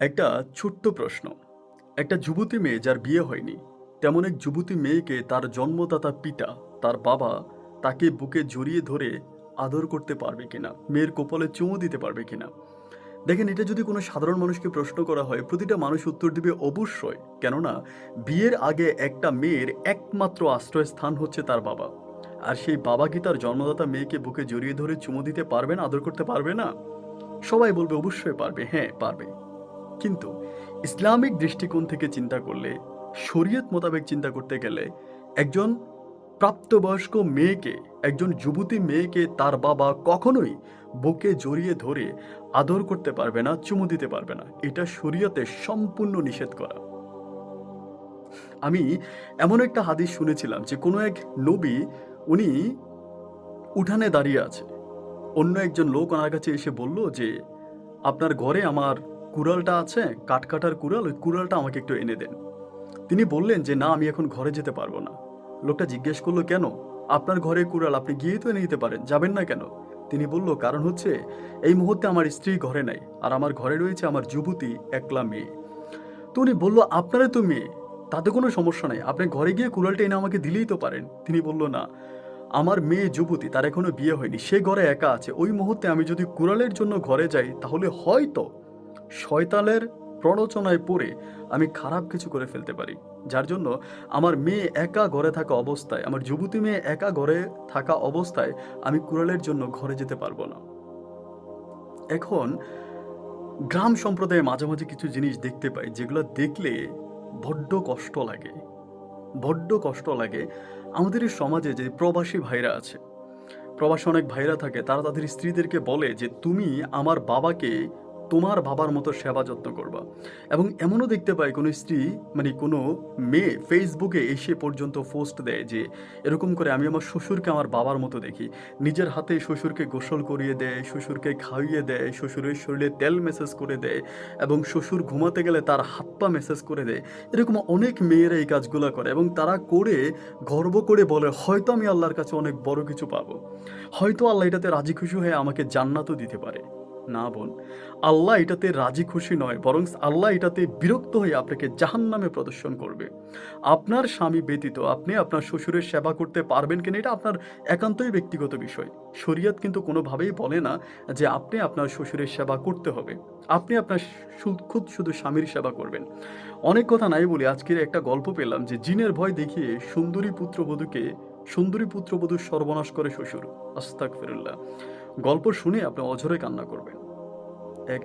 একটা ছোট্ট প্রশ্ন। একটা যুবতী মেয়ে যার বিয়ে হয়নি, তেমন এক যুবতী মেয়েকে তার জন্মদাতা পিতা, তার বাবা তাকে বুকে জড়িয়ে ধরে আদর করতে পারবে কিনা? মেয়ের কপালে চুমু দিতে পারবে কিনা? দেখেন, এটা যদি কোনো সাধারণ মানুষকে প্রশ্ন করা হয়, প্রতিটা মানুষ উত্তর দিবে অবশ্যই। কেননা বিয়ের আগে একটা মেয়ের একমাত্র আশ্রয়স্থান হচ্ছে তার বাবা। আর সেই বাবা কি তার জন্মদাতা মেয়েকে বুকে জড়িয়ে ধরে চুমু দিতে পারবে না, আদর করতে পারবে না? সবাই বলবে অবশ্যই পারবে, হ্যাঁ পারবে। কিন্তু ইসলামিক দৃষ্টিকোণ থেকে চিন্তা করলে, শরীয়ত মোতাবেক চিন্তা করতে গেলে, একজন প্রাপ্তবয়স্ক মেয়েকে, একজন যুবতী মেয়েকে তার বাবা কখনোই বুকে জড়িয়ে ধরে আদর করতে পারবে না, চুমু দিতে পারবে না। এটা শরীয়তে সম্পূর্ণ নিষেধ করা। আমি এমন একটা হাদিস শুনেছিলাম যে কোনো এক নবী, উনি উঠানে দাঁড়িয়ে আছে। অন্য একজন লোক ওনার কাছে এসে বলল যে, আপনার ঘরে আমার কুড়ালটা আছে, কাঠ কাটার কুড়াল, ওই কুড়ালটা আমাকে একটু এনে দেন। তিনি বললেন যে, না আমি এখন ঘরে যেতে পারবো না। লোকটা জিজ্ঞেস করলো, কেন? আপনার ঘরে কুড়াল, আপনি গিয়েই তো এনে দিতে পারেন, যাবেন না কেন? তিনি বলল, কারণ হচ্ছে এই মুহূর্তে আমার স্ত্রী ঘরে নাই, আর আমার ঘরে রয়েছে আমার যুবতী একলা মেয়ে। তো উনি বলল, আপনারই তো মেয়ে, তাতে কোনো সমস্যা নাই, আপনি ঘরে গিয়ে কুড়ালটা এনে আমাকে দিলেই তো পারেন। তিনি বলল, না, আমার মেয়ে যুবতী, তার এখনো বিয়ে হয়নি, সে ঘরে একা আছে, ওই মুহূর্তে আমি যদি কুড়ালের জন্য ঘরে যাই তাহলে হয়তো শয়তানের প্ররোচনায় পড়ে আমি খারাপ কিছু করে ফেলতে পারি। যার জন্য আমার মেয়ে একা ঘরে থাকা অবস্থায়, আমার যুবতী মেয়ে একা ঘরে থাকা অবস্থায় আমি কুড়ালের জন্য ঘরে যেতে পারবো না। এখন গ্রাম সম্প্রদায়ে মাঝে মাঝে কিছু জিনিস দেখতে পাই, যেগুলো দেখলে বড্ড কষ্ট লাগে, বড্ড কষ্ট লাগে। আমাদের এই সমাজে যে প্রবাসী ভাইরা আছে, প্রবাসে অনেক ভাইরা থাকে, তারা তাদের স্ত্রীদেরকে বলে যে, তুমি আমার বাবাকে তোমার বাবার মতো সেবা যত্ন করবা। এবং এমনও দেখতে পাই কোনো স্ত্রী, মানে কোনো মেয়ে ফেসবুকে এসে পর্যন্ত পোস্ট দেয় যে, এরকম করে আমি আমার শ্বশুরকে আমার বাবার মতো দেখি। নিজের হাতে শ্বশুরকে গোসল করিয়ে দেয়, শ্বশুরকে খাইয়ে দেয়, শ্বশুরের শরীরে তেল মেসেজ করে দেয়, এবং শ্বশুর ঘুমাতে গেলে তার হাত পা মেসেজ করে দেয়। এরকম অনেক মেয়েরা এই কাজগুলো করে, এবং তারা করে গর্ব করে বলে, হয়তো আমি আল্লাহর কাছে অনেক বড় কিছু পাবো, হয়তো আল্লাহ এটাতে রাজি খুশি হয়ে আমাকে জান্নাতও দিতে পারে। না বোন, আল্লাহ এটাতে রাজি খুশি নয়, বরং আল্লাহ এটাতে বিরক্ত হয়ে আপনাকে জাহান্নামে প্রদর্শন করবে। আপনার স্বামী ব্যতীত আপনি আপনার শ্বশুরের সেবা করতে পারবেন কিনা, এটা আপনার একান্তই ব্যক্তিগত বিষয়। শরীয়ত কিন্তু কোনোভাবেই বলে না যে আপনি আপনার শ্বশুরের সেবা করতে হবে। আপনি আপনার খুদ শুধু স্বামীর সেবা করবেন। অনেক কথা নাই বলি, আজকের একটা গল্প পেলাম যে জিনের ভয় দেখিয়ে সুন্দরী পুত্রবধূর সর্বনাশ করে শ্বশুর। আস্তাগফিরুল্লাহ। গল্প শুনে আপনি অঝরে কান্না করবেন। এক